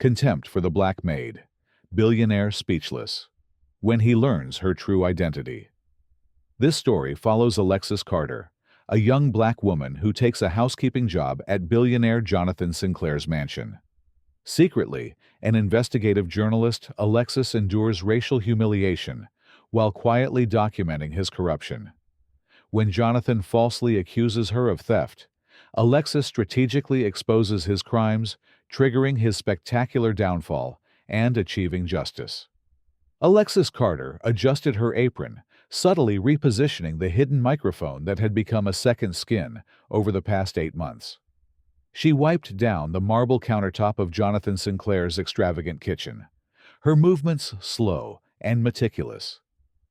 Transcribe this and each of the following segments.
Contempt for the Black Maid. Billionaire speechless. When he learns her true identity. This story follows Alexis Carter, a young black woman who takes a housekeeping job at billionaire Jonathan Sinclair's mansion. Secretly, an investigative journalist, Alexis endures racial humiliation while quietly documenting his corruption. When Jonathan falsely accuses her of theft, Alexis strategically exposes his crimes, triggering his spectacular downfall and achieving justice. Alexis Carter adjusted her apron, subtly repositioning the hidden microphone that had become a second skin over the past 8 months. She wiped down the marble countertop of Jonathan Sinclair's extravagant kitchen, her movements slow and meticulous,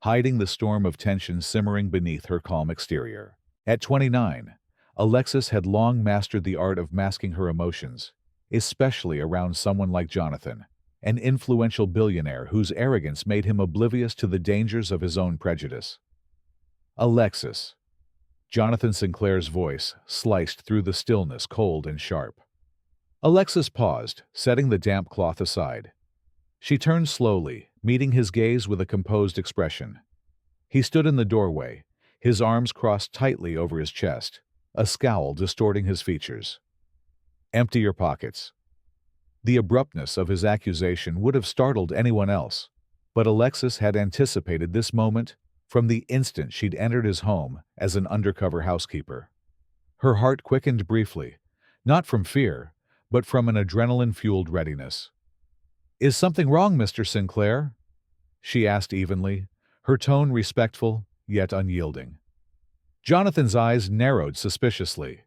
hiding the storm of tension simmering beneath her calm exterior. At 29, Alexis had long mastered the art of masking her emotions, especially around someone like Jonathan, an influential billionaire whose arrogance made him oblivious to the dangers of his own prejudice. Alexis. Jonathan Sinclair's voice sliced through the stillness, cold and sharp. Alexis paused, setting the damp cloth aside. She turned slowly, meeting his gaze with a composed expression. He stood in the doorway, his arms crossed tightly over his chest, a scowl distorting his features. "Empty your pockets." The abruptness of his accusation would have startled anyone else, but Alexis had anticipated this moment from the instant she'd entered his home as an undercover housekeeper. Her heart quickened briefly, not from fear, but from an adrenaline-fueled readiness. "Is something wrong, Mr. Sinclair?" she asked evenly, her tone respectful yet unyielding. Jonathan's eyes narrowed suspiciously.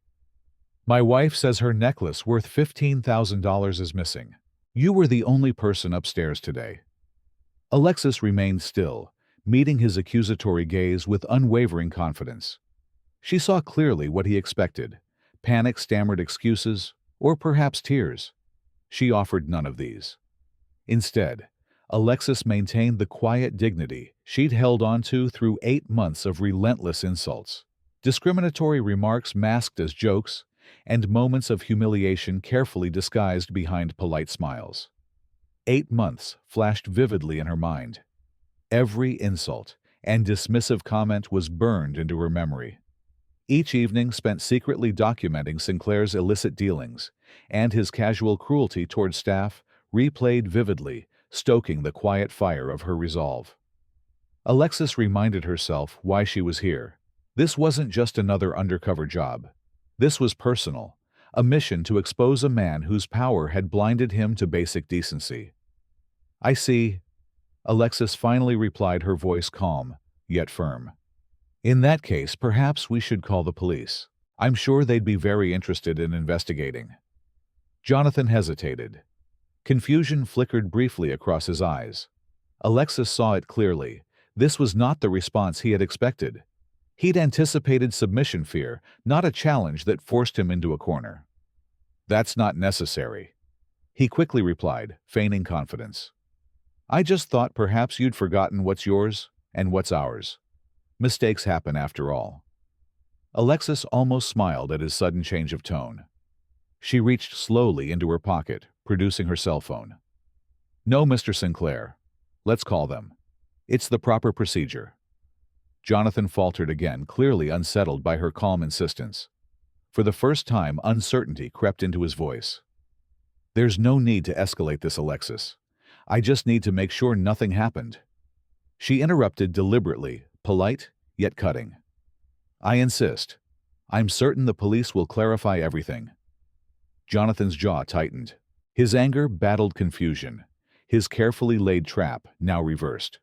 "My wife says her necklace worth $15,000 is missing. You were the only person upstairs today." Alexis remained still, meeting his accusatory gaze with unwavering confidence. She saw clearly what he expected: panic-stammered excuses, or perhaps tears. She offered none of these. Instead, Alexis maintained the quiet dignity she'd held onto through 8 months of relentless insults, discriminatory remarks masked as jokes, and moments of humiliation carefully disguised behind polite smiles. 8 months flashed vividly in her mind. Every insult and dismissive comment was burned into her memory. Each evening spent secretly documenting Sinclair's illicit dealings, and his casual cruelty toward staff replayed vividly, stoking the quiet fire of her resolve. Alexis reminded herself why she was here. This wasn't just another undercover job. This was personal, a mission to expose a man whose power had blinded him to basic decency. "I see," Alexis finally replied, her voice calm, yet firm. "In that case, perhaps we should call the police. I'm sure they'd be very interested in investigating." Jonathan hesitated. Confusion flickered briefly across his eyes. Alexis saw it clearly. This was not the response he had expected. He'd anticipated submission fear, not a challenge that forced him into a corner. "That's not necessary," he quickly replied, feigning confidence. "I just thought perhaps you'd forgotten what's yours and what's ours. Mistakes happen after all." Alexis almost smiled at his sudden change of tone. She reached slowly into her pocket, producing her cell phone. "No, Mr. Sinclair. Let's call them. It's the proper procedure." Jonathan faltered again, clearly unsettled by her calm insistence. For the first time, uncertainty crept into his voice. "There's no need to escalate this, Alexis. I just need to make sure nothing happened." She interrupted deliberately, polite, yet cutting. "I insist. I'm certain the police will clarify everything." Jonathan's jaw tightened. His anger battled confusion, his carefully laid trap now reversed.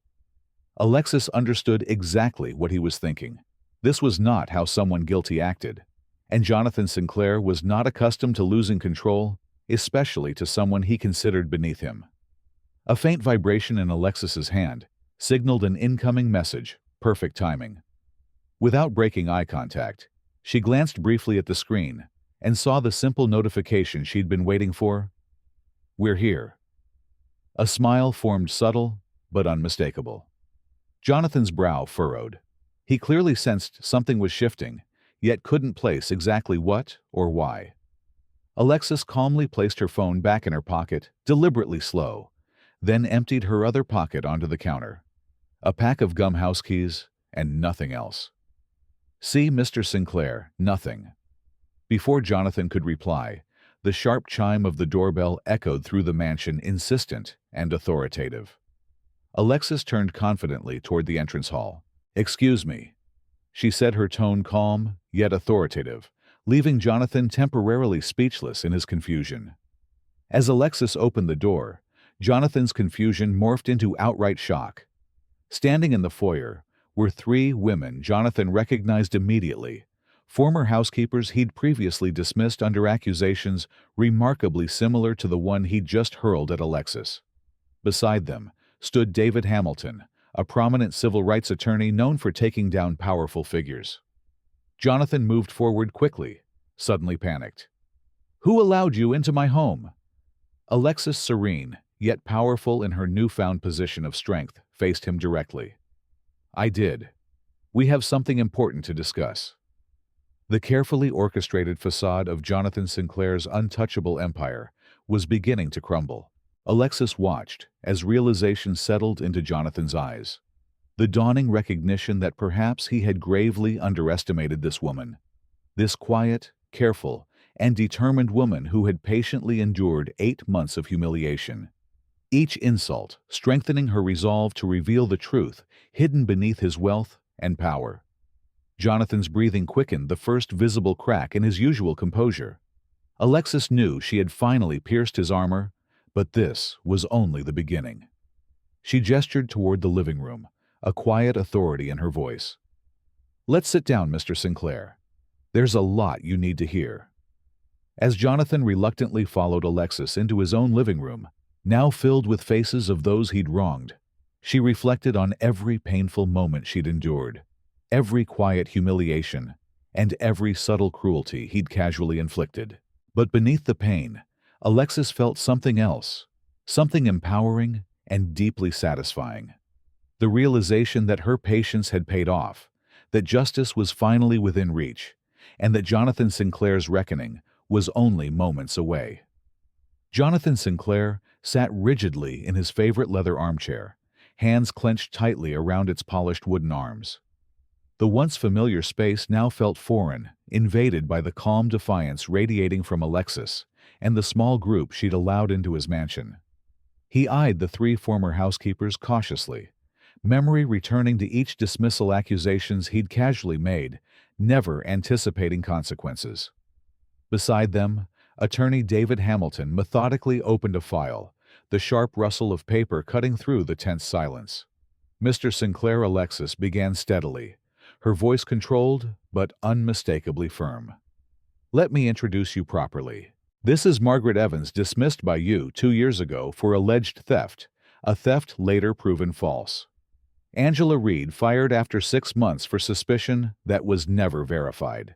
Alexis understood exactly what he was thinking. This was not how someone guilty acted, and Jonathan Sinclair was not accustomed to losing control, especially to someone he considered beneath him. A faint vibration in Alexis's hand signaled an incoming message, perfect timing. Without breaking eye contact, she glanced briefly at the screen and saw the simple notification she'd been waiting for. "We're here." A smile formed, subtle but unmistakable. Jonathan's brow furrowed. He clearly sensed something was shifting, yet couldn't place exactly what or why. Alexis calmly placed her phone back in her pocket, deliberately slow, then emptied her other pocket onto the counter. A pack of gum house keys, and nothing else. "See, Mr. Sinclair, nothing." Before Jonathan could reply, the sharp chime of the doorbell echoed through the mansion, insistent and authoritative. Alexis turned confidently toward the entrance hall. "Excuse me," she said, her tone calm yet authoritative, leaving Jonathan temporarily speechless in his confusion. As Alexis opened the door, Jonathan's confusion morphed into outright shock. Standing in the foyer were three women Jonathan recognized immediately, former housekeepers he'd previously dismissed under accusations remarkably similar to the one he'd just hurled at Alexis. Beside them stood David Hamilton, a prominent civil rights attorney known for taking down powerful figures. Jonathan moved forward quickly, suddenly panicked. "Who allowed you into my home?" Alexis, serene, yet powerful in her newfound position of strength, faced him directly. "I did. We have something important to discuss." The carefully orchestrated facade of Jonathan Sinclair's untouchable empire was beginning to crumble. Alexis watched as realization settled into Jonathan's eyes. The dawning recognition that perhaps he had gravely underestimated this woman. This quiet, careful, and determined woman who had patiently endured 8 months of humiliation. Each insult strengthening her resolve to reveal the truth hidden beneath his wealth and power. Jonathan's breathing quickened, the first visible crack in his usual composure. Alexis knew she had finally pierced his armor, but this was only the beginning. She gestured toward the living room, a quiet authority in her voice. "Let's sit down, Mr. Sinclair. There's a lot you need to hear." As Jonathan reluctantly followed Alexis into his own living room, now filled with faces of those he'd wronged, she reflected on every painful moment she'd endured, every quiet humiliation, and every subtle cruelty he'd casually inflicted. But beneath the pain, Alexis felt something else, something empowering and deeply satisfying. The realization that her patience had paid off, that justice was finally within reach, and that Jonathan Sinclair's reckoning was only moments away. Jonathan Sinclair sat rigidly in his favorite leather armchair, hands clenched tightly around its polished wooden arms. The once familiar space now felt foreign, invaded by the calm defiance radiating from Alexis and the small group she'd allowed into his mansion. He eyed the three former housekeepers cautiously, memory returning to each dismissal accusations he'd casually made, never anticipating consequences. Beside them, attorney David Hamilton methodically opened a file, the sharp rustle of paper cutting through the tense silence. Mr. Sinclair, Alexis began steadily, her voice controlled but unmistakably firm. "Let me introduce you properly. This is Margaret Evans, dismissed by you 2 years ago for alleged theft, a theft later proven false. Angela Reed, fired after 6 months for suspicion that was never verified.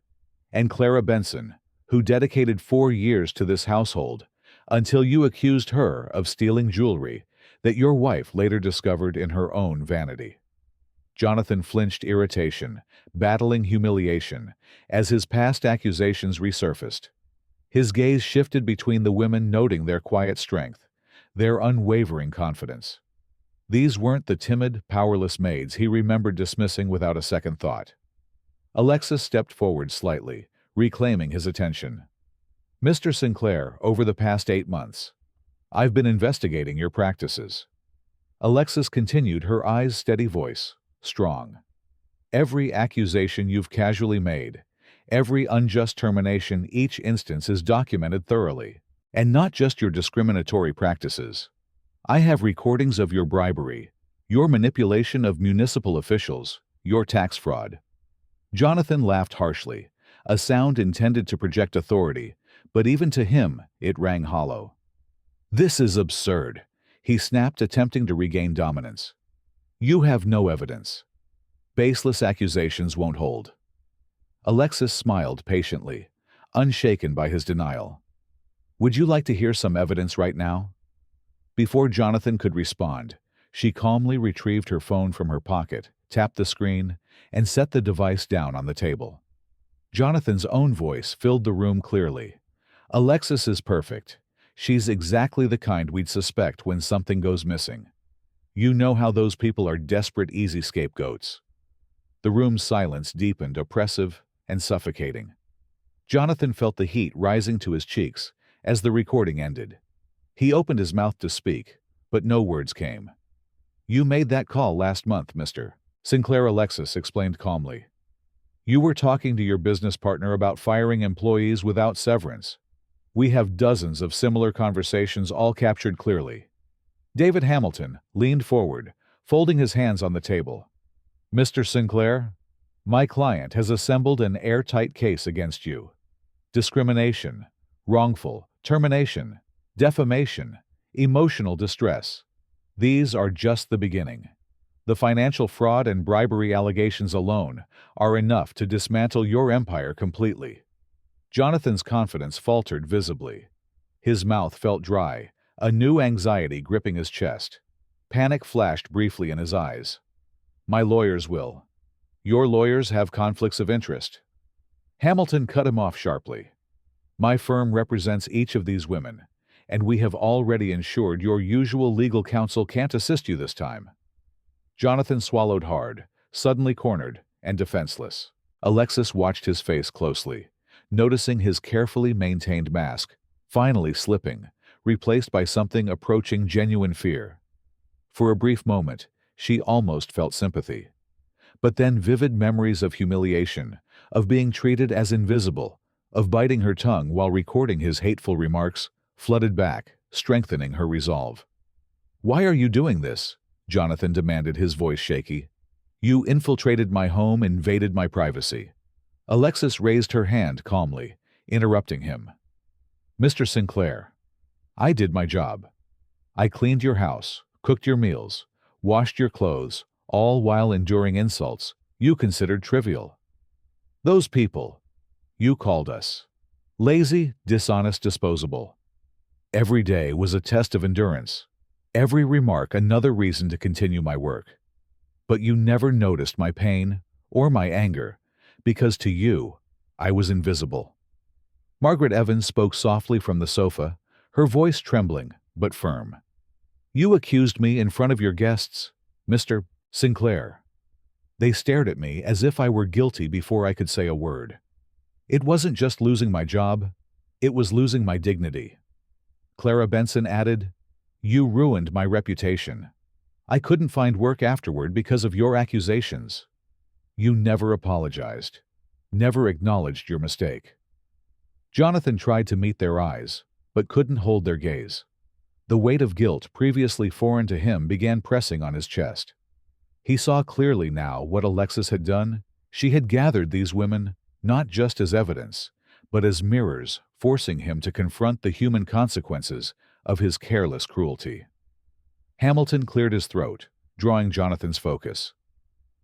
And Clara Benson, who dedicated 4 years to this household until you accused her of stealing jewelry that your wife later discovered in her own vanity." Jonathan flinched, irritation, battling humiliation, as his past accusations resurfaced. His gaze shifted between the women, noting their quiet strength, their unwavering confidence. These weren't the timid, powerless maids he remembered dismissing without a second thought. Alexis stepped forward slightly, reclaiming his attention. "Mr. Sinclair, over the past 8 months, I've been investigating your practices." Alexis continued, her eyes steady, voice strong. "Every accusation you've casually made, every unjust termination, each instance is documented thoroughly. And not just your discriminatory practices. I have recordings of your bribery, your manipulation of municipal officials, your tax fraud." Jonathan laughed harshly, a sound intended to project authority, but even to him it rang hollow. "This is absurd," he snapped, attempting to regain dominance. "You have no evidence. Baseless accusations won't hold." Alexis smiled patiently, unshaken by his denial. "Would you like to hear some evidence right now?" Before Jonathan could respond, she calmly retrieved her phone from her pocket, tapped the screen, and set the device down on the table. Jonathan's own voice filled the room clearly, Alexis is perfect. She's exactly the kind we'd suspect when something goes missing. You know how those people are desperate, easy scapegoats. The room's silence deepened, oppressive and suffocating. Jonathan felt the heat rising to his cheeks as the recording ended. He opened his mouth to speak, but no words came. "You made that call last month, Mr. Sinclair," Alexis explained calmly. "You were talking to your business partner about firing employees without severance. We have dozens of similar conversations, all captured clearly." David Hamilton leaned forward, folding his hands on the table. "Mr. Sinclair, my client has assembled an airtight case against you. Discrimination, wrongful termination, defamation, emotional distress. These are just the beginning. The financial fraud and bribery allegations alone are enough to dismantle your empire completely." Jonathan's confidence faltered visibly. His mouth felt dry, a new anxiety gripping his chest. Panic flashed briefly in his eyes. "My lawyers will. Your lawyers have conflicts of interest." Hamilton cut him off sharply. "My firm represents each of these women, and we have already ensured your usual legal counsel can't assist you this time." Jonathan swallowed hard, suddenly cornered and defenseless. Alexis watched his face closely, noticing his carefully maintained mask, finally slipping, replaced by something approaching genuine fear. For a brief moment, she almost felt sympathy. But then vivid memories of humiliation, of being treated as invisible, of biting her tongue while recording his hateful remarks, flooded back, strengthening her resolve. "Why are you doing this?" Jonathan demanded, his voice shaky. "You infiltrated my home, invaded my privacy." Alexis raised her hand calmly, interrupting him. "Mr. Sinclair, I did my job. I cleaned your house, cooked your meals, washed your clothes, all while enduring insults you considered trivial. Those people, you called us lazy, dishonest, disposable. Every day was a test of endurance. Every remark another reason to continue my work. But you never noticed my pain or my anger, because to you, I was invisible." Margaret Evans spoke softly from the sofa, her voice trembling but firm. "You accused me in front of your guests, Mr. Sinclair. They stared at me as if I were guilty before I could say a word. It wasn't just losing my job, it was losing my dignity." Clara Benson added, "You ruined my reputation. I couldn't find work afterward because of your accusations. You never apologized, never acknowledged your mistake." Jonathan tried to meet their eyes, but couldn't hold their gaze. The weight of guilt previously foreign to him began pressing on his chest. He saw clearly now what Alexis had done. She had gathered these women not just as evidence, but as mirrors, forcing him to confront the human consequences of his careless cruelty. Hamilton cleared his throat, drawing Jonathan's focus.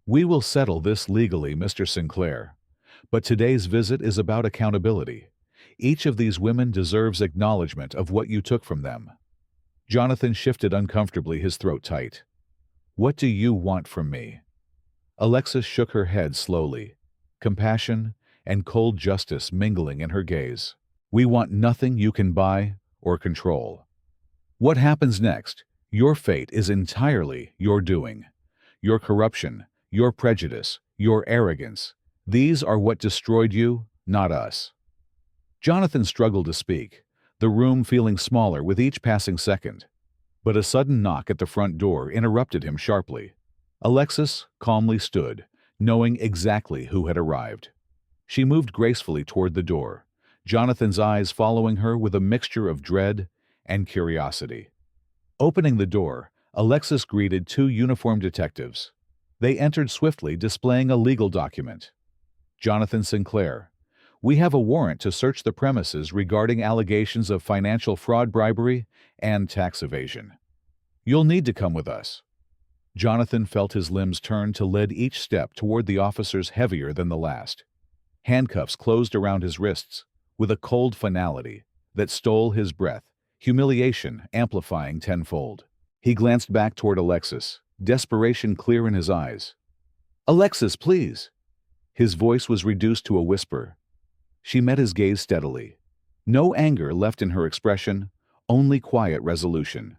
"We will settle this legally, Mr. Sinclair, but today's visit is about accountability. Each of these women deserves acknowledgement of what you took from them." Jonathan shifted uncomfortably, his throat tight. "What do you want from me?" Alexis shook her head slowly, compassion and cold justice mingling in her gaze. "We want nothing you can buy or control. What happens next, your fate is entirely your doing. Your corruption, your prejudice, your arrogance, these are what destroyed you, not us." Jonathan struggled to speak, the room feeling smaller with each passing second. But a sudden knock at the front door interrupted him sharply. Alexis calmly stood, knowing exactly who had arrived. She moved gracefully toward the door, Jonathan's eyes following her with a mixture of dread and curiosity. Opening the door, Alexis greeted two uniformed detectives. They entered swiftly, displaying a legal document. "Jonathan Sinclair, we have a warrant to search the premises regarding allegations of financial fraud, bribery, and tax evasion. You'll need to come with us." Jonathan felt his limbs turn to lead, each step toward the officers heavier than the last. Handcuffs closed around his wrists with a cold finality that stole his breath, humiliation amplifying tenfold. He glanced back toward Alexis, desperation clear in his eyes. "Alexis, please!" His voice was reduced to a whisper. She met his gaze steadily. No anger left in her expression, only quiet resolution.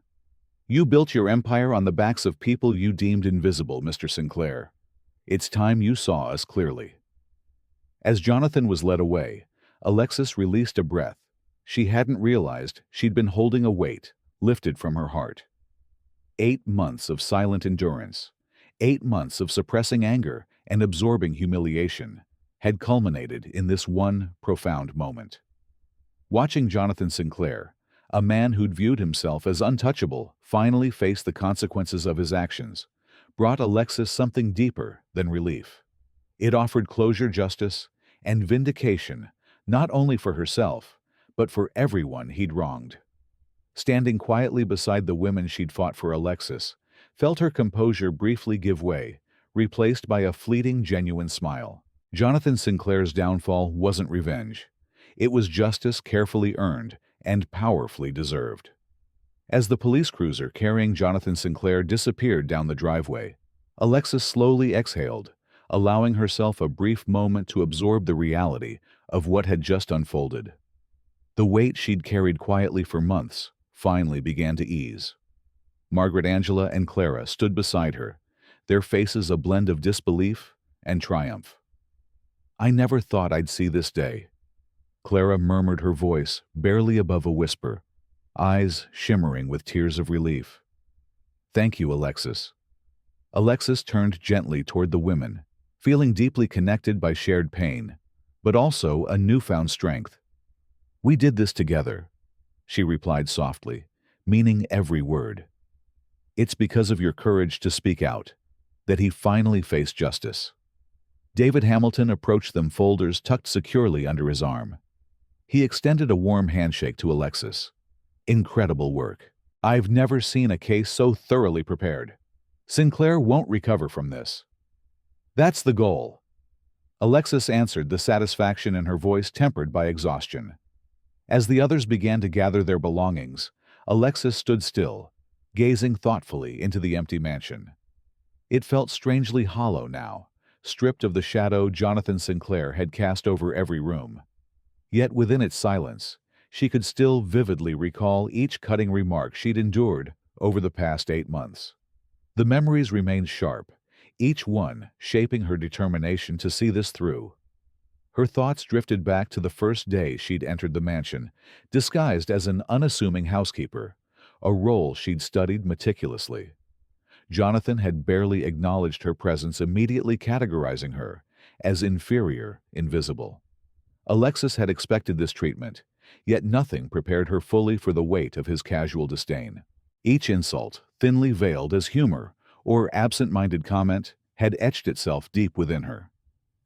You built your empire on the backs of people you deemed invisible, Mr. Sinclair. It's time you saw us clearly. As Jonathan was led away, Alexis released a breath. She hadn't realized she'd been holding a weight lifted from her heart. 8 months of silent endurance, 8 months of suppressing anger and absorbing humiliation, had culminated in this one profound moment. Watching Jonathan Sinclair, a man who'd viewed himself as untouchable, finally face the consequences of his actions, brought Alexis something deeper than relief. It offered closure, justice, and vindication, not only for herself, but for everyone he'd wronged. Standing quietly beside the women she'd fought for, Alexis felt her composure briefly give way, replaced by a fleeting, genuine smile. Jonathan Sinclair's downfall wasn't revenge. It was justice carefully earned and powerfully deserved. As the police cruiser carrying Jonathan Sinclair disappeared down the driveway, Alexis slowly exhaled, allowing herself a brief moment to absorb the reality of what had just unfolded. The weight she'd carried quietly for months finally began to ease. Margaret, Angela, and Clara stood beside her, their faces a blend of disbelief and triumph. "I never thought I'd see this day," Clara murmured, her voice barely above a whisper, eyes shimmering with tears of relief. "Thank you, Alexis." Alexis turned gently toward the women, feeling deeply connected by shared pain, but also a newfound strength. "We did this together," she replied softly, meaning every word. "It's because of your courage to speak out that he finally faced justice." David Hamilton approached them, folders tucked securely under his arm. He extended a warm handshake to Alexis. "Incredible work. I've never seen a case so thoroughly prepared. Sinclair won't recover from this." "That's the goal," Alexis answered, the satisfaction in her voice tempered by exhaustion. As the others began to gather their belongings, Alexis stood still, gazing thoughtfully into the empty mansion. It felt strangely hollow now, stripped of the shadow Jonathan Sinclair had cast over every room. Yet within its silence, she could still vividly recall each cutting remark she'd endured over the past 8 months. The memories remained sharp, each one shaping her determination to see this through. Her thoughts drifted back to the first day she'd entered the mansion, disguised as an unassuming housekeeper, a role she'd studied meticulously. Jonathan had barely acknowledged her presence, immediately categorizing her as inferior, invisible. Alexis had expected this treatment, yet nothing prepared her fully for the weight of his casual disdain. Each insult, thinly veiled as humor or absent-minded comment, had etched itself deep within her.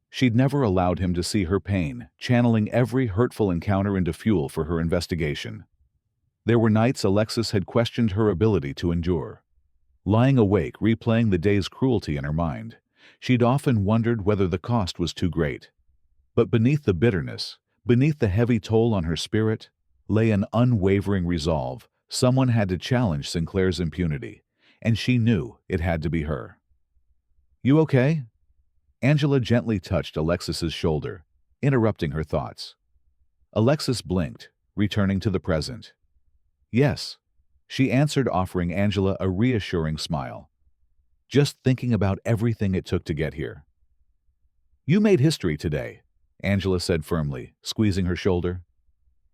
She'd never allowed him to see her pain, channeling every hurtful encounter into fuel for her investigation. There were nights Alexis had questioned her ability to endure. Lying awake, replaying the day's cruelty in her mind, she'd often wondered whether the cost was too great. But beneath the bitterness, beneath the heavy toll on her spirit, lay an unwavering resolve. Someone had to challenge Sinclair's impunity, and she knew it had to be her. "You okay?" Angela gently touched Alexis's shoulder, interrupting her thoughts. Alexis blinked, returning to the present. "Yes," she answered, offering Angela a reassuring smile. "Just thinking about everything it took to get here." "You made history today," Angela said firmly, squeezing her shoulder.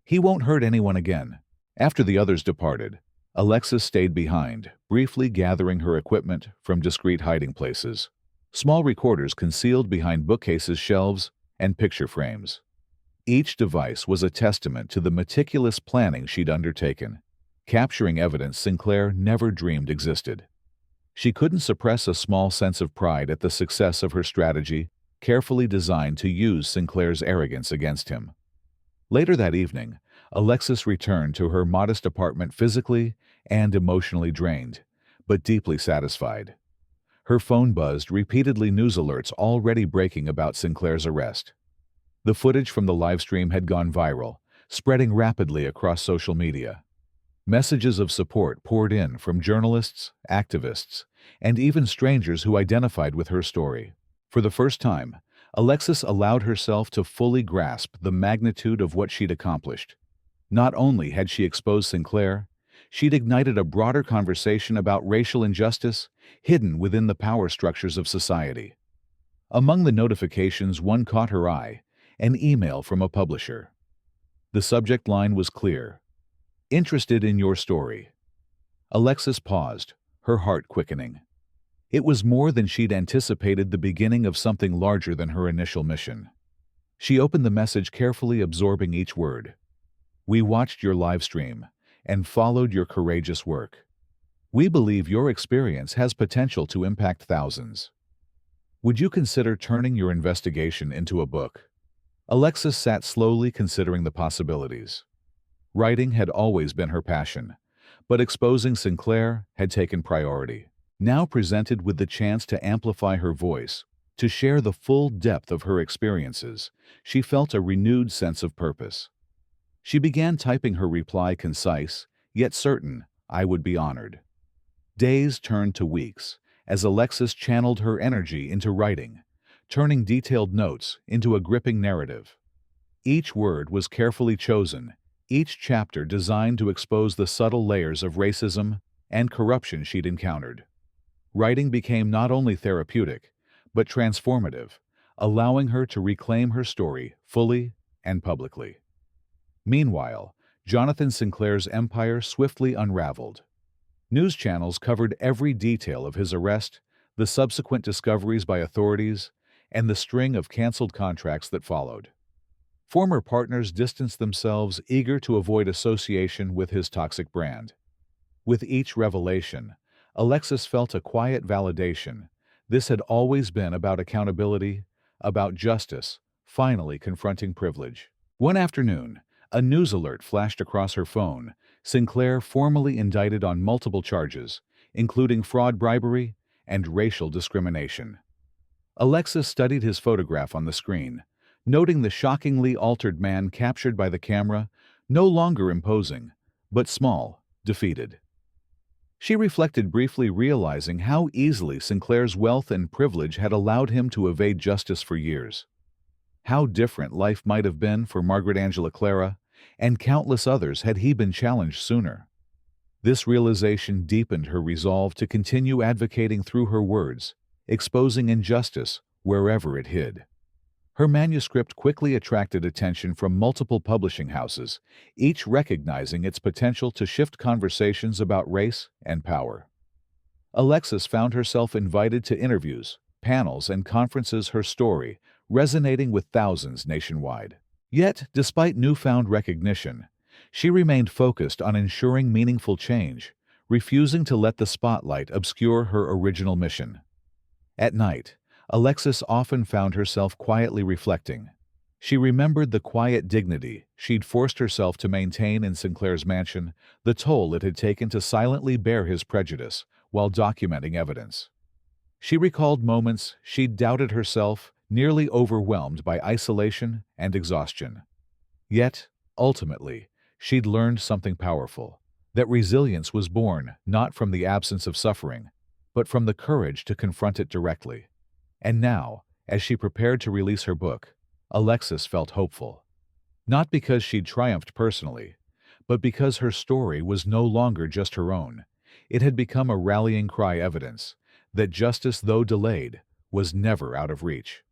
"He won't hurt anyone again." After the others departed, Alexis stayed behind, briefly gathering her equipment from discreet hiding places. Small recorders concealed behind bookcases, shelves, and picture frames. Each device was a testament to the meticulous planning she'd undertaken, capturing evidence Sinclair never dreamed existed. She couldn't suppress a small sense of pride at the success of her strategy, carefully designed to use Sinclair's arrogance against him. Later that evening, Alexis returned to her modest apartment physically and emotionally drained, but deeply satisfied. Her phone buzzed, repeatedly news alerts already breaking about Sinclair's arrest. The footage from the livestream had gone viral, spreading rapidly across social media. Messages of support poured in from journalists, activists, and even strangers who identified with her story. For the first time, Alexis allowed herself to fully grasp the magnitude of what she'd accomplished. Not only had she exposed Sinclair, she'd ignited a broader conversation about racial injustice hidden within the power structures of society. Among the notifications, one caught her eye: an email from a publisher. The subject line was clear: "Interested in your story." Alexis paused, her heart quickening. It was more than she'd anticipated, the beginning of something larger than her initial mission. She opened the message carefully, absorbing each word. "We watched your live stream and followed your courageous work. We believe your experience has potential to impact thousands. Would you consider turning your investigation into a book?" Alexis sat slowly, considering the possibilities. Writing had always been her passion, but exposing Sinclair had taken priority. Now, presented with the chance to amplify her voice, to share the full depth of her experiences, she felt a renewed sense of purpose. She began typing her reply, concise, yet certain: "I would be honored." Days turned to weeks as Alexis channeled her energy into writing, turning detailed notes into a gripping narrative. Each word was carefully chosen, each chapter designed to expose the subtle layers of racism and corruption she'd encountered. Writing became not only therapeutic, but transformative, allowing her to reclaim her story fully and publicly. Meanwhile, Jonathan Sinclair's empire swiftly unraveled. News channels covered every detail of his arrest, the subsequent discoveries by authorities, and the string of canceled contracts that followed. Former partners distanced themselves, eager to avoid association with his toxic brand. With each revelation, Alexis felt a quiet validation. This had always been about accountability, about justice, finally confronting privilege. One afternoon, a news alert flashed across her phone: Sinclair formally indicted on multiple charges, including fraud, bribery, and racial discrimination. Alexis studied his photograph on the screen, noting the shockingly altered man captured by the camera, no longer imposing, but small, defeated. She reflected briefly, realizing how easily Sinclair's wealth and privilege had allowed him to evade justice for years. How different life might have been for Margaret Angela Clara and countless others had he been challenged sooner. This realization deepened her resolve to continue advocating through her words, exposing injustice wherever it hid. Her manuscript quickly attracted attention from multiple publishing houses, each recognizing its potential to shift conversations about race and power. Alexis found herself invited to interviews, panels, and conferences, her story resonating with thousands nationwide. Yet, despite newfound recognition, she remained focused on ensuring meaningful change, refusing to let the spotlight obscure her original mission. At night, Alexis often found herself quietly reflecting. She remembered the quiet dignity she'd forced herself to maintain in Sinclair's mansion, the toll it had taken to silently bear his prejudice while documenting evidence. She recalled moments she'd doubted herself, nearly overwhelmed by isolation and exhaustion. Yet, ultimately, she'd learned something powerful: that resilience was born not from the absence of suffering, but from the courage to confront it directly. And now, as she prepared to release her book, Alexis felt hopeful. Not because she'd triumphed personally, but because her story was no longer just her own. It had become a rallying cry, evidence that justice, though delayed, was never out of reach.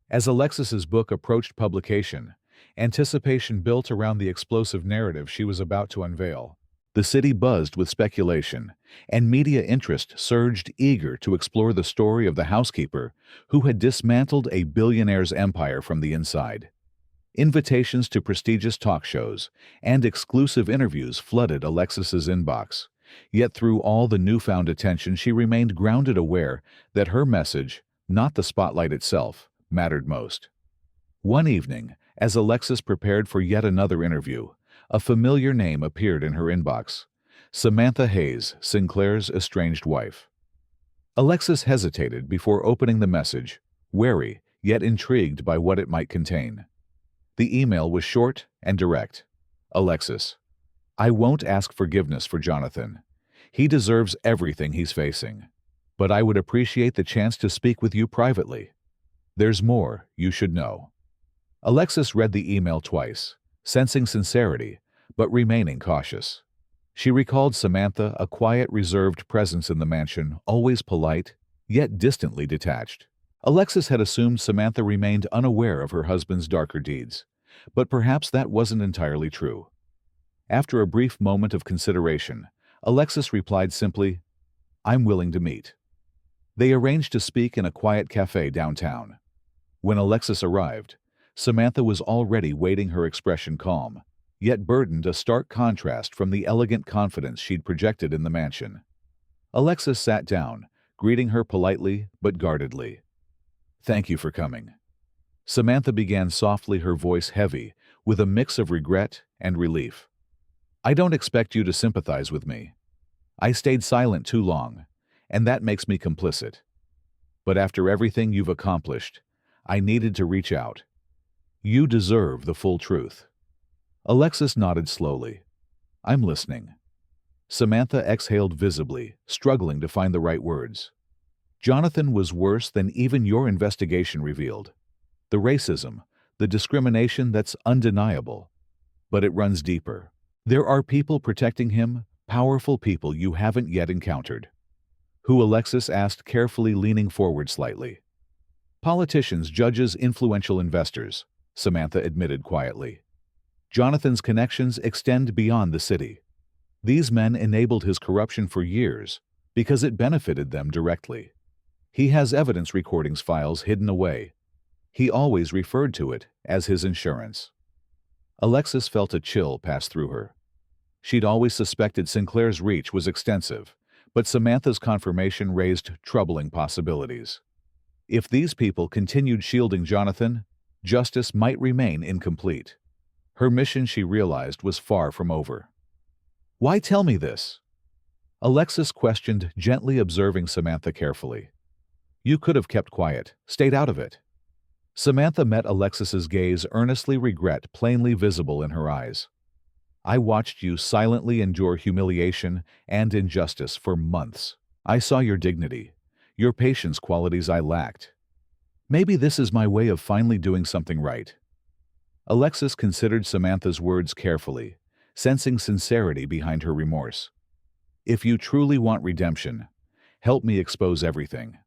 As Alexis's book approached publication, anticipation built around the explosive narrative she was about to unveil. The city buzzed with speculation, and media interest surged, eager to explore the story of the housekeeper who had dismantled a billionaire's empire from the inside. Invitations to prestigious talk shows and exclusive interviews flooded Alexis's inbox. Yet through all the newfound attention, she remained grounded, aware that her message, not the spotlight itself, mattered most. One evening, as Alexis prepared for yet another interview, a familiar name appeared in her inbox: Samantha Hayes, Sinclair's estranged wife. Alexis hesitated before opening the message, wary yet intrigued by what it might contain. The email was short and direct. "Alexis, I won't ask forgiveness for Jonathan. He deserves everything he's facing. But I would appreciate the chance to speak with you privately. There's more you should know." Alexis read the email twice, sensing sincerity, but remaining cautious. She recalled Samantha, a quiet, reserved presence in the mansion, always polite, yet distantly detached. Alexis had assumed Samantha remained unaware of her husband's darker deeds, but perhaps that wasn't entirely true. After a brief moment of consideration, Alexis replied simply, "I'm willing to meet." They arranged to speak in a quiet cafe downtown. When Alexis arrived, Samantha was already waiting, her expression calm, yet burdened, a stark contrast from the elegant confidence she'd projected in the mansion. Alexis sat down, greeting her politely but guardedly. "Thank you for coming." Samantha began softly, her voice heavy, with a mix of regret and relief. "I don't expect you to sympathize with me. I stayed silent too long, and that makes me complicit. But after everything you've accomplished, I needed to reach out. You deserve the full truth." Alexis nodded slowly. "I'm listening." Samantha exhaled visibly, struggling to find the right words. "Jonathan was worse than even your investigation revealed. The racism, the discrimination, that's undeniable. But it runs deeper. There are people protecting him, powerful people you haven't yet encountered." "Who?" Alexis asked, carefully, leaning forward slightly. "Politicians, judges, influential investors," Samantha admitted quietly. "Jonathan's connections extend beyond the city. These men enabled his corruption for years because it benefited them directly. He has evidence recordings, files hidden away. He always referred to it as his insurance." Alexis felt a chill pass through her. She'd always suspected Sinclair's reach was extensive, but Samantha's confirmation raised troubling possibilities. If these people continued shielding Jonathan, justice might remain incomplete. Her mission, she realized, was far from over. "Why tell me this?" Alexis questioned, gently, observing Samantha carefully. "You could have kept quiet, stayed out of it." Samantha met Alexis's gaze earnestly, regret plainly visible in her eyes. "I watched you silently endure humiliation and injustice for months. I saw your dignity, your patience, qualities I lacked. Maybe this is my way of finally doing something right." Alexis considered Samantha's words carefully, sensing sincerity behind her remorse. "If you truly want redemption, help me expose everything."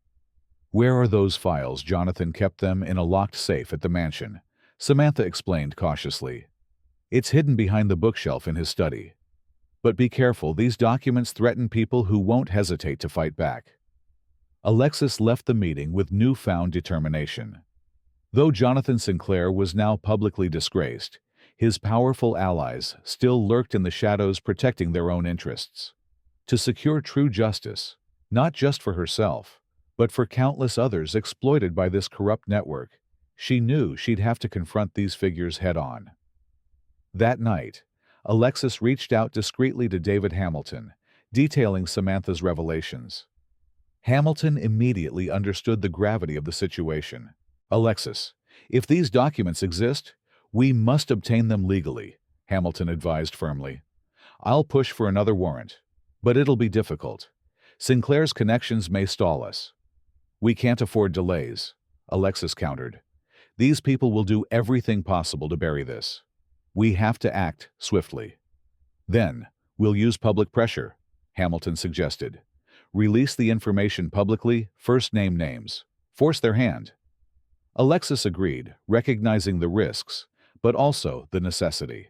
"Where are those files?" "Jonathan kept them in a locked safe at the mansion," Samantha explained cautiously. "It's hidden behind the bookshelf in his study. But be careful, these documents threaten people who won't hesitate to fight back." Alexis left the meeting with newfound determination. Though Jonathan Sinclair was now publicly disgraced, his powerful allies still lurked in the shadows, protecting their own interests. To secure true justice, not just for herself, but for countless others exploited by this corrupt network, she knew she'd have to confront these figures head-on. That night, Alexis reached out discreetly to David Hamilton, detailing Samantha's revelations. Hamilton immediately understood the gravity of the situation. "Alexis, if these documents exist, we must obtain them legally," Hamilton advised firmly. "I'll push for another warrant, but it'll be difficult. Sinclair's connections may stall us." "We can't afford delays," Alexis countered. "These people will do everything possible to bury this. We have to act swiftly." "Then, we'll use public pressure," Hamilton suggested. "Release the information publicly, first name names. Force their hand." Alexis agreed, recognizing the risks, but also the necessity.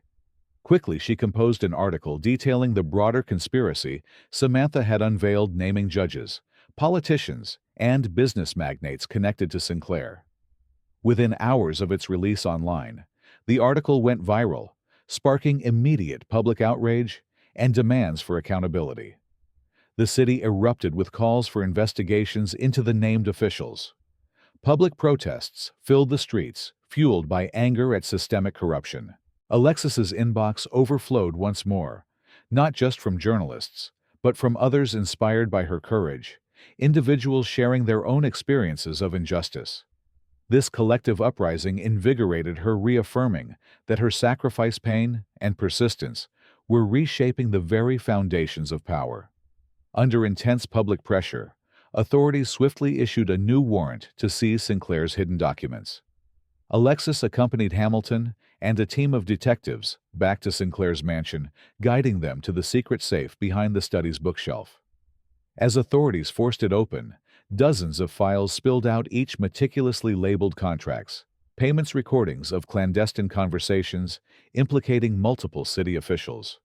Quickly, she composed an article detailing the broader conspiracy Samantha had unveiled, naming judges, politicians, and business magnates connected to Sinclair. Within hours of its release online, the article went viral, sparking immediate public outrage and demands for accountability. The city erupted with calls for investigations into the named officials. Public protests filled the streets, fueled by anger at systemic corruption. Alexis's inbox overflowed once more, not just from journalists, but from others inspired by her courage, individuals sharing their own experiences of injustice. This collective uprising invigorated her, reaffirming that her sacrifice, pain, and persistence were reshaping the very foundations of power. Under intense public pressure, authorities swiftly issued a new warrant to seize Sinclair's hidden documents. Alexis accompanied Hamilton and a team of detectives back to Sinclair's mansion, guiding them to the secret safe behind the study's bookshelf. As authorities forced it open, dozens of files spilled out, each meticulously labeled contracts, payments, recordings of clandestine conversations implicating multiple city officials.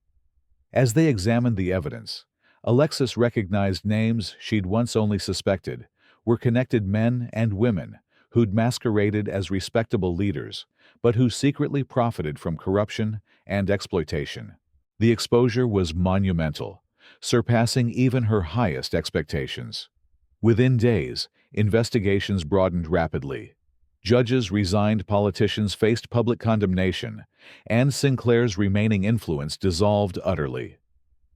As they examined the evidence, Alexis recognized names she'd once only suspected were connected men and women who'd masqueraded as respectable leaders, but who secretly profited from corruption and exploitation. The exposure was monumental, surpassing even her highest expectations. Within days, investigations broadened rapidly. Judges resigned, politicians faced public condemnation, and Sinclair's remaining influence dissolved utterly.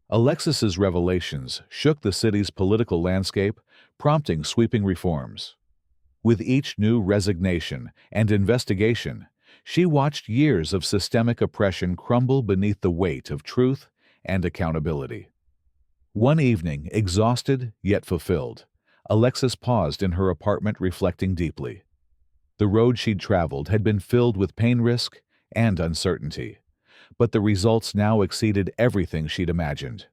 Alexis's revelations shook the city's political landscape, prompting sweeping reforms. With each new resignation and investigation, she watched years of systemic oppression crumble beneath the weight of truth and accountability. One evening, exhausted yet fulfilled, Alexis paused in her apartment, reflecting deeply. The road she'd traveled had been filled with pain, risk, and uncertainty, but the results now exceeded everything she'd imagined.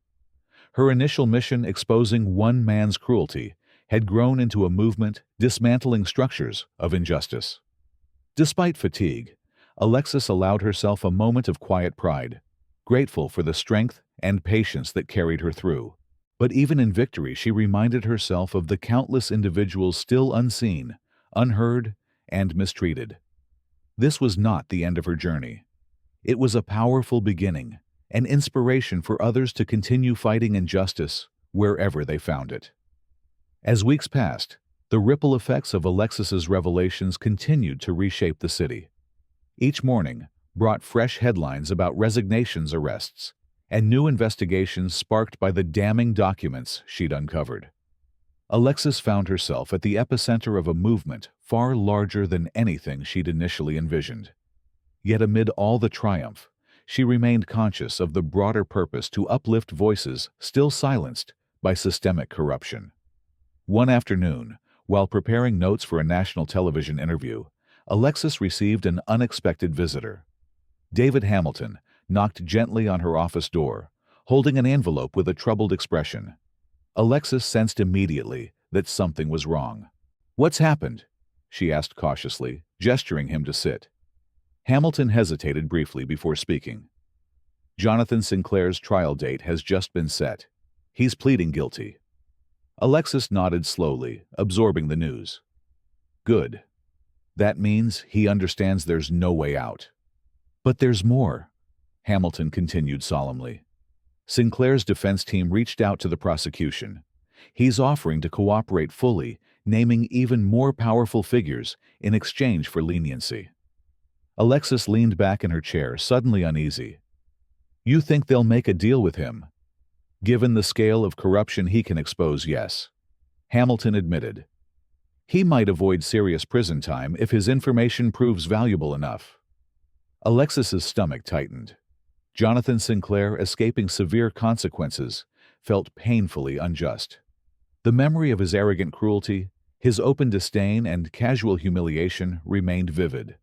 Her initial mission, exposing one man's cruelty, had grown into a movement dismantling structures of injustice. Despite fatigue, Alexis allowed herself a moment of quiet pride, grateful for the strength and patience that carried her through. But even in victory, she reminded herself of the countless individuals still unseen, unheard, and mistreated. This was not the end of her journey. It was a powerful beginning, an inspiration for others to continue fighting injustice wherever they found it. As weeks passed, the ripple effects of Alexis's revelations continued to reshape the city. Each morning brought fresh headlines about resignations, arrests, and new investigations sparked by the damning documents she'd uncovered. Alexis found herself at the epicenter of a movement far larger than anything she'd initially envisioned. Yet amid all the triumph, she remained conscious of the broader purpose to uplift voices still silenced by systemic corruption. One afternoon, while preparing notes for a national television interview, Alexis received an unexpected visitor. David Hamilton knocked gently on her office door, holding an envelope with a troubled expression. Alexis sensed immediately that something was wrong. "What's happened?" she asked cautiously, gesturing him to sit. Hamilton hesitated briefly before speaking. "Jonathan Sinclair's trial date has just been set. He's pleading guilty." Alexis nodded slowly, absorbing the news. "Good. That means he understands there's no way out." "But there's more," Hamilton continued solemnly. "Sinclair's defense team reached out to the prosecution. He's offering to cooperate fully, naming even more powerful figures in exchange for leniency." Alexis leaned back in her chair, suddenly uneasy. "You think they'll make a deal with him?" "Given the scale of corruption he can expose, yes," Hamilton admitted. "He might avoid serious prison time if his information proves valuable enough." Alexis's stomach tightened. Jonathan Sinclair escaping severe consequences felt painfully unjust. The memory of his arrogant cruelty, his open disdain and casual humiliation remained vivid.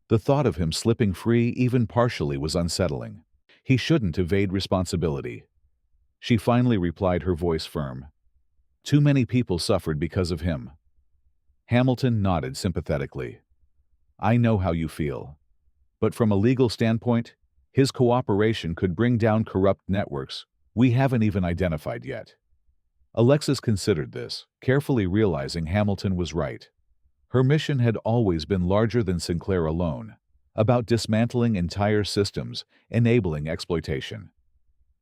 The thought of him slipping free even partially was unsettling. He shouldn't evade responsibility. She finally replied, her voice firm. "Too many people suffered because of him." Hamilton nodded sympathetically. "I know how you feel. But from a legal standpoint, his cooperation could bring down corrupt networks we haven't even identified yet." Alexis considered this, carefully realizing Hamilton was right. Her mission had always been larger than Sinclair alone, about dismantling entire systems, enabling exploitation.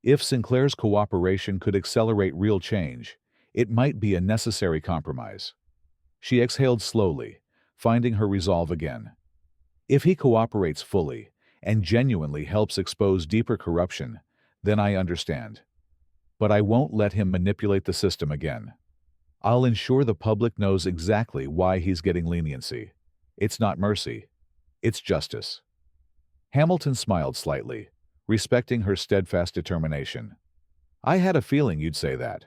If Sinclair's cooperation could accelerate real change, it might be a necessary compromise. She exhaled slowly, finding her resolve again. If he cooperates fully and genuinely helps expose deeper corruption, then I understand. But I won't let him manipulate the system again. I'll ensure the public knows exactly why he's getting leniency. It's not mercy, it's justice. Hamilton smiled slightly, respecting her steadfast determination. "I had a feeling you'd say that.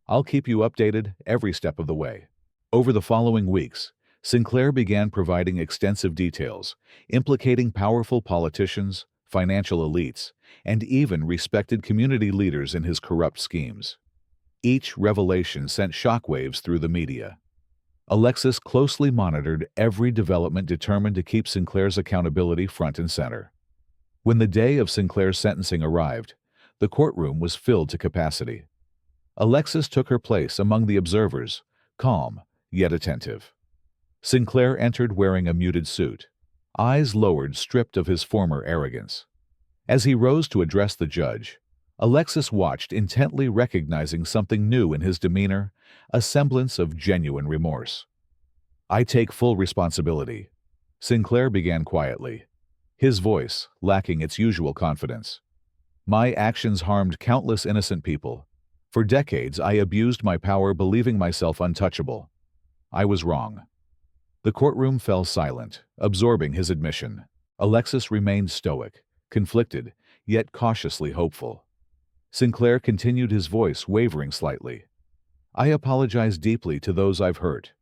I'll keep you updated every step of the way." Over the following weeks, Sinclair began providing extensive details, implicating powerful politicians, financial elites, and even respected community leaders in his corrupt schemes. Each revelation sent shockwaves through the media. Alexis closely monitored every development, determined to keep Sinclair's accountability front and center. When the day of Sinclair's sentencing arrived, the courtroom was filled to capacity. Alexis took her place among the observers, calm yet attentive. Sinclair entered wearing a muted suit, eyes lowered, stripped of his former arrogance. As he rose to address the judge, Alexis watched intently, recognizing something new in his demeanor, a semblance of genuine remorse. "I take full responsibility," Sinclair began quietly, his voice lacking its usual confidence. "My actions harmed countless innocent people. For decades I abused my power, believing myself untouchable. I was wrong." The courtroom fell silent, absorbing his admission. Alexis remained stoic, conflicted, yet cautiously hopeful. Sinclair continued, his voice wavering slightly. "I apologize deeply to those I've hurt,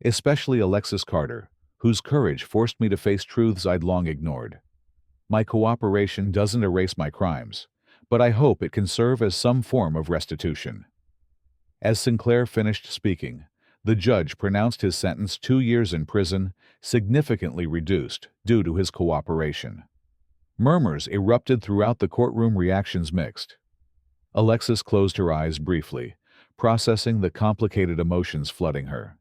especially Alexis Carter, whose courage forced me to face truths I'd long ignored. My cooperation doesn't erase my crimes, but I hope it can serve as some form of restitution." As Sinclair finished speaking, the judge pronounced his sentence 2 years in prison, significantly reduced due to his cooperation. Murmurs erupted throughout the courtroom, reactions mixed. Alexis closed her eyes briefly, processing the complicated emotions flooding her.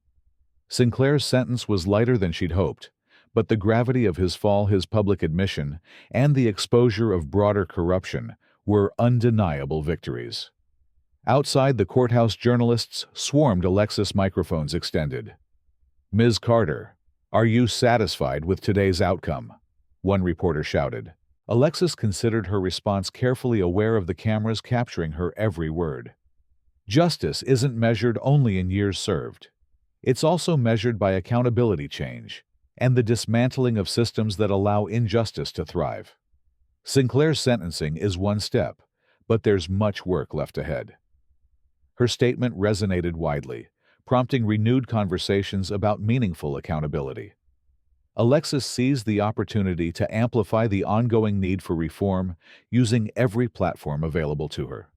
Sinclair's sentence was lighter than she'd hoped, but the gravity of his fall, his public admission, and the exposure of broader corruption were undeniable victories. Outside the courthouse, journalists swarmed Alexis, microphones extended. "Ms. Carter, are you satisfied with today's outcome?" one reporter shouted. Alexis considered her response carefully, aware of the cameras capturing her every word. "Justice isn't measured only in years served. It's also measured by accountability, change, and the dismantling of systems that allow injustice to thrive. Sinclair's sentencing is one step, but there's much work left ahead." Her statement resonated widely, prompting renewed conversations about meaningful accountability. Alexis seized the opportunity to amplify the ongoing need for reform, using every platform available to her.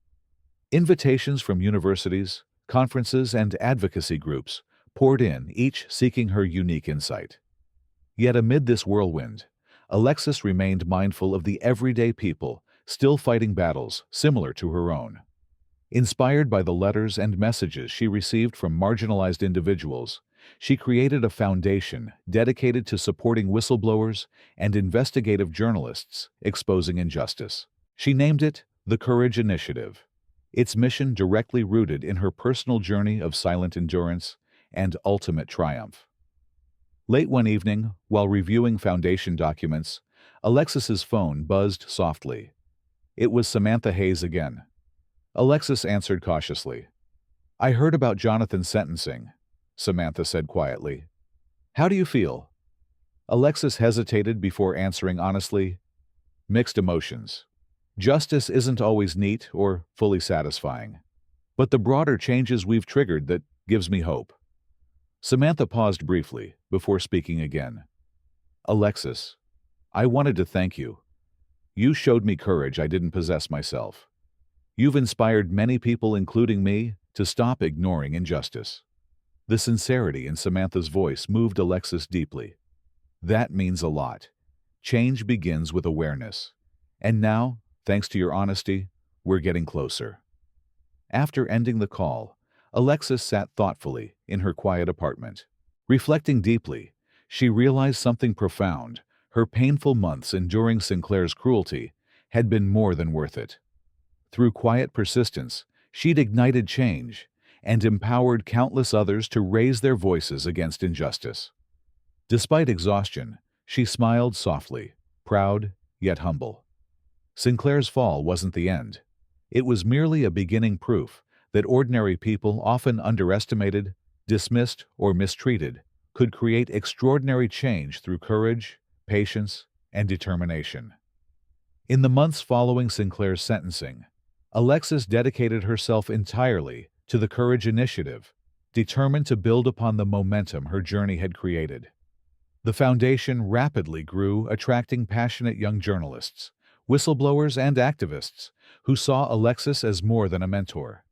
Invitations from universities, conferences, and advocacy groups poured in, each seeking her unique insight. Yet amid this whirlwind, Alexis remained mindful of the everyday people still fighting battles similar to her own. Inspired by the letters and messages she received from marginalized individuals, she created a foundation dedicated to supporting whistleblowers and investigative journalists exposing injustice. She named it the Courage Initiative, its mission directly rooted in her personal journey of silent endurance and ultimate triumph. Late one evening, while reviewing Foundation documents, Alexis's phone buzzed softly. It was Samantha Hayes again. Alexis answered cautiously. "I heard about Jonathan's sentencing," Samantha said quietly. "How do you feel?" Alexis hesitated before answering honestly. "Mixed emotions. Justice isn't always neat or fully satisfying, but the broader changes we've triggered, that gives me hope." Samantha paused briefly before speaking again. "Alexis, I wanted to thank you. You showed me courage I didn't possess myself. You've inspired many people, including me, to stop ignoring injustice." The sincerity in Samantha's voice moved Alexis deeply. "That means a lot. Change begins with awareness. And now, thanks to your honesty, we're getting closer." After ending the call, Alexis sat thoughtfully in her quiet apartment. Reflecting deeply, she realized something profound. Her painful months enduring Sinclair's cruelty had been more than worth it. Through quiet persistence, she'd ignited change and empowered countless others to raise their voices against injustice. Despite exhaustion, she smiled softly, proud yet humble. Sinclair's fall wasn't the end. It was merely a beginning, proof that ordinary people, often underestimated, dismissed, or mistreated, could create extraordinary change through courage, patience, and determination. In the months following Sinclair's sentencing, Alexis dedicated herself entirely to the Courage Initiative, determined to build upon the momentum her journey had created. The foundation rapidly grew, attracting passionate young journalists, whistleblowers, and activists who saw Alexis as more than a mentor.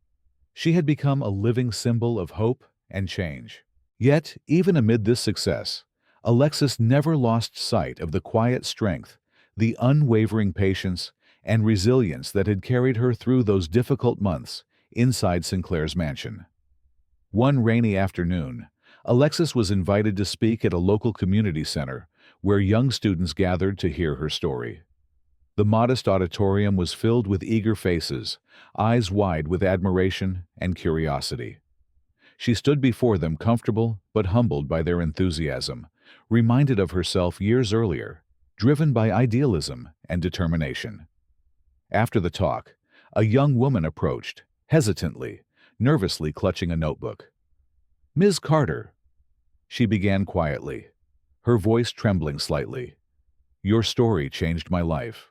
She had become a living symbol of hope and change. Yet, even amid this success, Alexis never lost sight of the quiet strength, the unwavering patience, and resilience that had carried her through those difficult months inside Sinclair's mansion. One rainy afternoon, Alexis was invited to speak at a local community center where young students gathered to hear her story. The modest auditorium was filled with eager faces, eyes wide with admiration and curiosity. She stood before them comfortable but humbled by their enthusiasm, reminded of herself years earlier, driven by idealism and determination. After the talk, a young woman approached, hesitantly, nervously clutching a notebook. "Ms. Carter," she began quietly, her voice trembling slightly, "your story changed my life.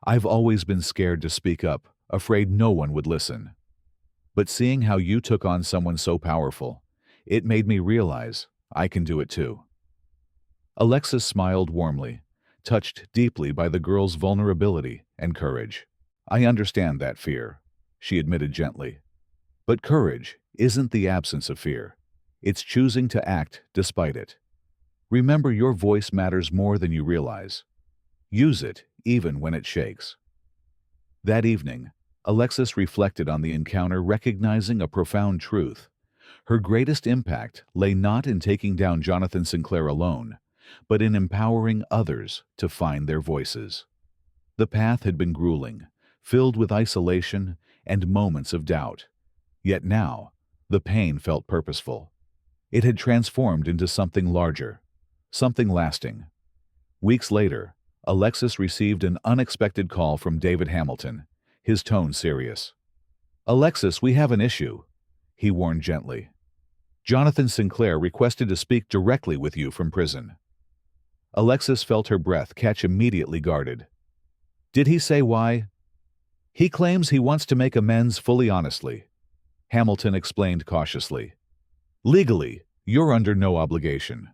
I've always been scared to speak up, afraid no one would listen. But seeing how you took on someone so powerful, it made me realize I can do it too." Alexis smiled warmly, touched deeply by the girl's vulnerability and courage. "I understand that fear," she admitted gently. "But courage isn't the absence of fear. It's choosing to act despite it. Remember, your voice matters more than you realize. Use it even when it shakes." That evening, Alexis reflected on the encounter, recognizing a profound truth. Her greatest impact lay not in taking down Jonathan Sinclair alone, but in empowering others to find their voices. The path had been grueling, filled with isolation and moments of doubt. Yet now, the pain felt purposeful. It had transformed into something larger, something lasting. Weeks later, Alexis received an unexpected call from David Hamilton, his tone serious. "Alexis, we have an issue," he warned gently. "Jonathan Sinclair requested to speak directly with you from prison." Alexis felt her breath catch, immediately guarded. "Did he say why?" "He claims he wants to make amends fully honestly," Hamilton explained cautiously. "Legally, you're under no obligation.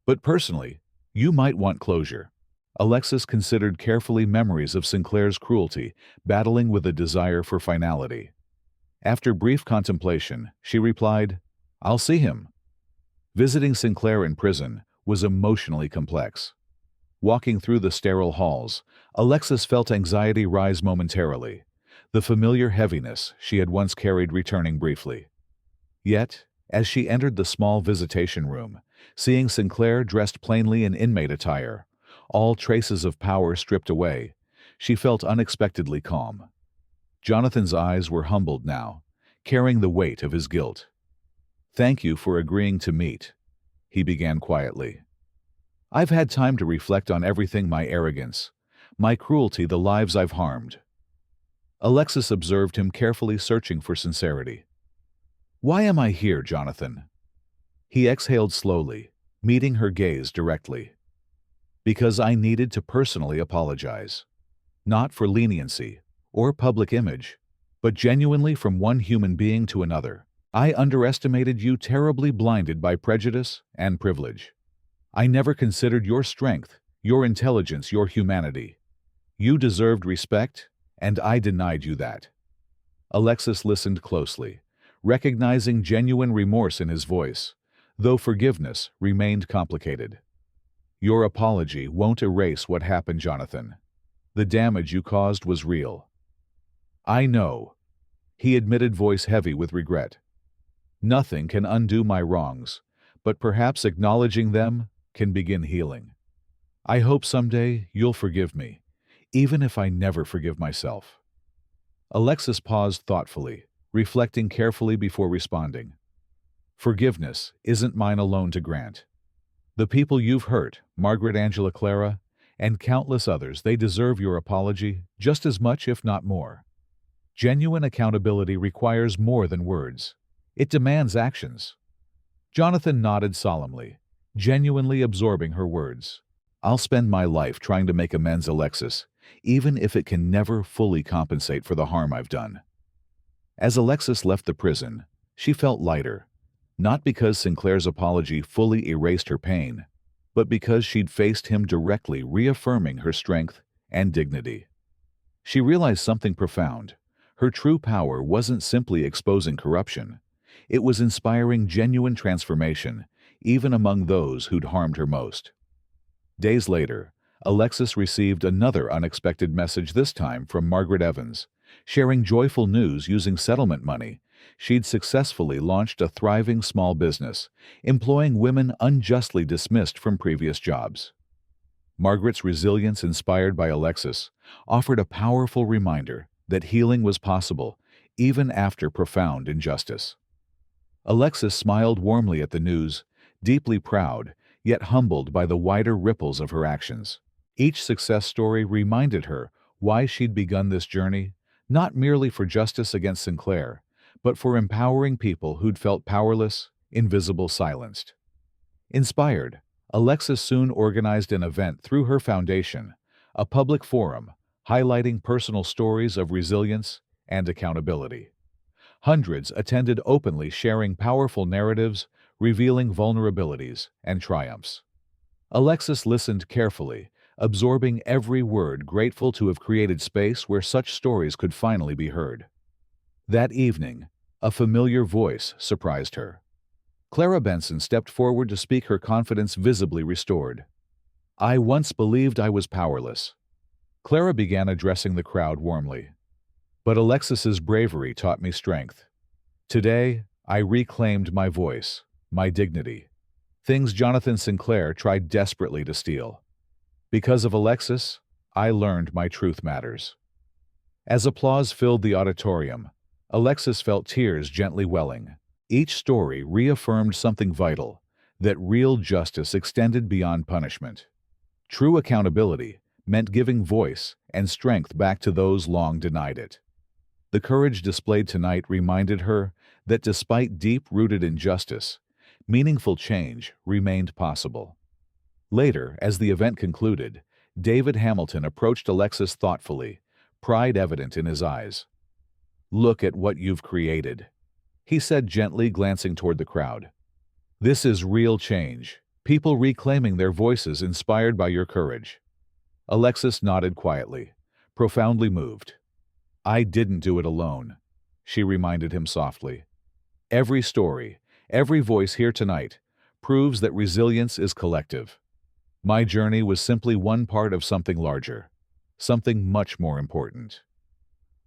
But personally, you might want closure." Alexis considered carefully memories of Sinclair's cruelty, battling with a desire for finality. After brief contemplation, she replied, "I'll see him." Visiting Sinclair in prison was emotionally complex. Walking through the sterile halls, Alexis felt anxiety rise momentarily, the familiar heaviness she had once carried returning briefly. Yet, as she entered the small visitation room, seeing Sinclair dressed plainly in inmate attire, all traces of power stripped away, she felt unexpectedly calm. Jonathan's eyes were humbled now, carrying the weight of his guilt. "Thank you for agreeing to meet," he began quietly. "I've had time to reflect on everything: my arrogance, my cruelty, the lives I've harmed." Alexis observed him carefully, searching for sincerity. "Why am I here, Jonathan?" He exhaled slowly, meeting her gaze directly. "Because I needed to personally apologize. Not for leniency or public image, but genuinely from one human being to another. I underestimated you, terribly blinded by prejudice and privilege. I never considered your strength, your intelligence, your humanity. You deserved respect, and I denied you that." Alexis listened closely, recognizing genuine remorse in his voice, though forgiveness remained complicated. "Your apology won't erase what happened, Jonathan. The damage you caused was real." "I know," he admitted, voice heavy with regret. "Nothing can undo my wrongs, but perhaps acknowledging them can begin healing. I hope someday you'll forgive me, even if I never forgive myself." Alexis paused thoughtfully, reflecting carefully before responding. "Forgiveness isn't mine alone to grant. The people you've hurt, Margaret Angela Clara, and countless others, they deserve your apology just as much, if not more. Genuine accountability requires more than words. It demands actions." Jonathan nodded solemnly, genuinely absorbing her words. "I'll spend my life trying to make amends, Alexis, even if it can never fully compensate for the harm I've done." As Alexis left the prison, she felt lighter, not because Sinclair's apology fully erased her pain, but because she'd faced him directly, reaffirming her strength and dignity. She realized something profound. Her true power wasn't simply exposing corruption. It was inspiring genuine transformation, even among those who'd harmed her most. Days later, Alexis received another unexpected message, this time from Margaret Evans. Sharing joyful news using settlement money, she'd successfully launched a thriving small business, employing women unjustly dismissed from previous jobs. Margaret's resilience, inspired by Alexis, offered a powerful reminder that healing was possible, even after profound injustice. Alexis smiled warmly at the news, deeply proud, yet humbled by the wider ripples of her actions. Each success story reminded her why she'd begun this journey, not merely for justice against Sinclair, but for empowering people who'd felt powerless, invisible, silenced. Inspired, Alexis soon organized an event through her foundation, a public forum highlighting personal stories of resilience and accountability. Hundreds attended openly, sharing powerful narratives, revealing vulnerabilities and triumphs. Alexis listened carefully, absorbing every word, grateful to have created space where such stories could finally be heard. That evening, a familiar voice surprised her. Clara Benson stepped forward to speak, her confidence visibly restored. "I once believed I was powerless." Clara began addressing the crowd warmly. "But Alexis's bravery taught me strength. Today, I reclaimed my voice, my dignity, things Jonathan Sinclair tried desperately to steal. Because of Alexis, I learned my truth matters." As applause filled the auditorium, Alexis felt tears gently welling. Each story reaffirmed something vital, that real justice extended beyond punishment. True accountability meant giving voice and strength back to those long denied it. The courage displayed tonight reminded her that despite deep-rooted injustice, meaningful change remained possible. Later, as the event concluded, David Hamilton approached Alexis thoughtfully, pride evident in his eyes. "Look at what you've created," he said gently, glancing toward the crowd. "This is real change, people reclaiming their voices inspired by your courage." Alexis nodded quietly, profoundly moved. "I didn't do it alone," she reminded him softly. "Every story, every voice here tonight, proves that resilience is collective. My journey was simply one part of something larger, something much more important."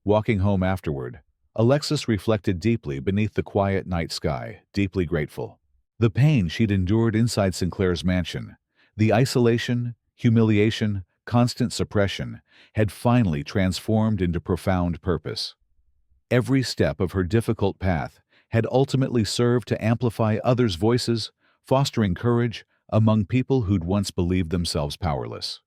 Walking home afterward, Alexis reflected deeply beneath the quiet night sky, deeply grateful. The pain she'd endured inside Sinclair's mansion, the isolation, humiliation, constant suppression, had finally transformed into profound purpose. Every step of her difficult path had ultimately served to amplify others' voices, fostering courage among people who'd once believed themselves powerless.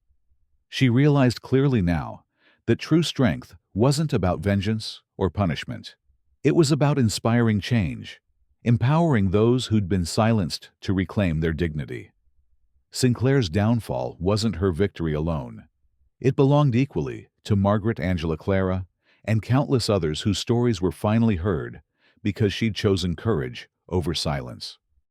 She realized clearly now that true strength wasn't about vengeance or punishment. It was about inspiring change, empowering those who'd been silenced to reclaim their dignity. Sinclair's downfall wasn't her victory alone. It belonged equally to Margaret Angela Clara and countless others whose stories were finally heard because she'd chosen courage over silence.